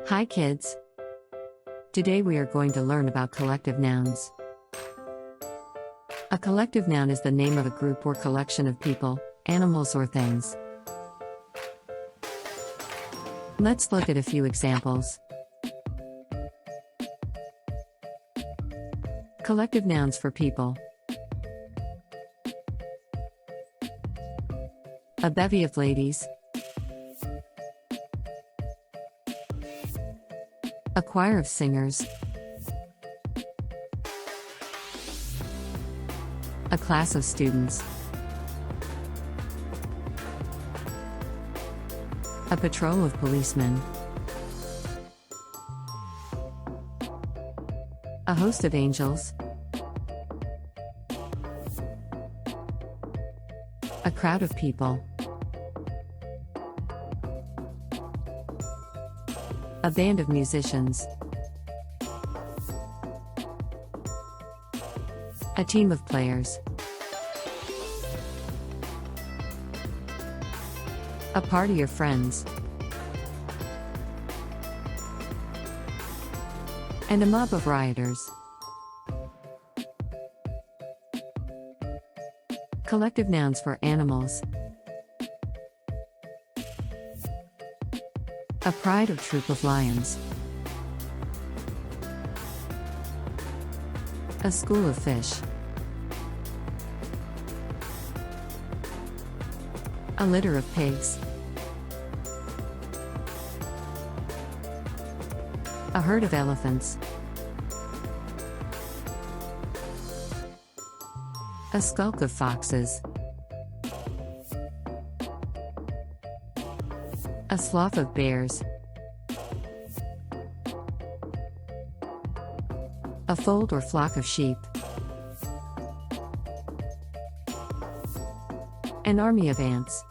Hi kids! Today we are going to learn about collective nouns. A collective noun is the name of a group or collection of people, animals or things. Let's look at a few examples. Collective nouns for people. A bevy of ladies. A choir of singers. A class of students. A patrol of policemen. A host of angels. A crowd of people. A band of musicians. A team of players. A party of friends. And a mob of rioters. Collective nouns for animals. A pride or troop of lions. A school of fish. A litter of pigs. A herd of elephants. A skulk of foxes. A slough of bears. A fold or flock of sheep. An army of ants.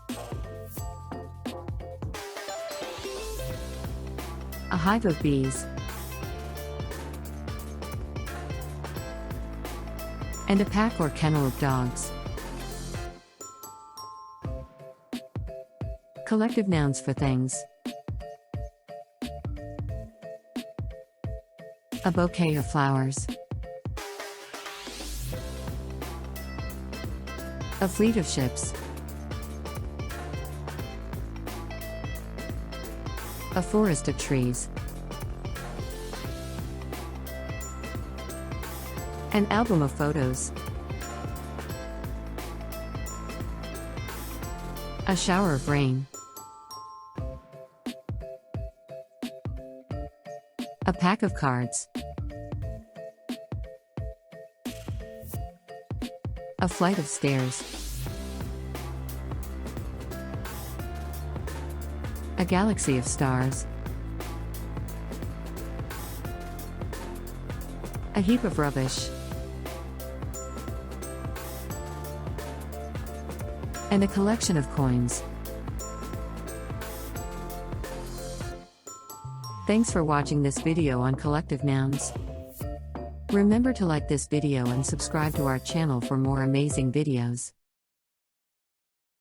A hive of bees. And a pack or kennel of dogs. Collective nouns for things. A bouquet of flowers. A fleet of ships. A forest of trees. An album of photos. A shower of rain. A pack of cards. A flight of stairs. A galaxy of stars. A heap of rubbish. And a collection of coins. Thanks for watching this video on collective nouns. Remember to like this video and subscribe to our channel for more amazing videos.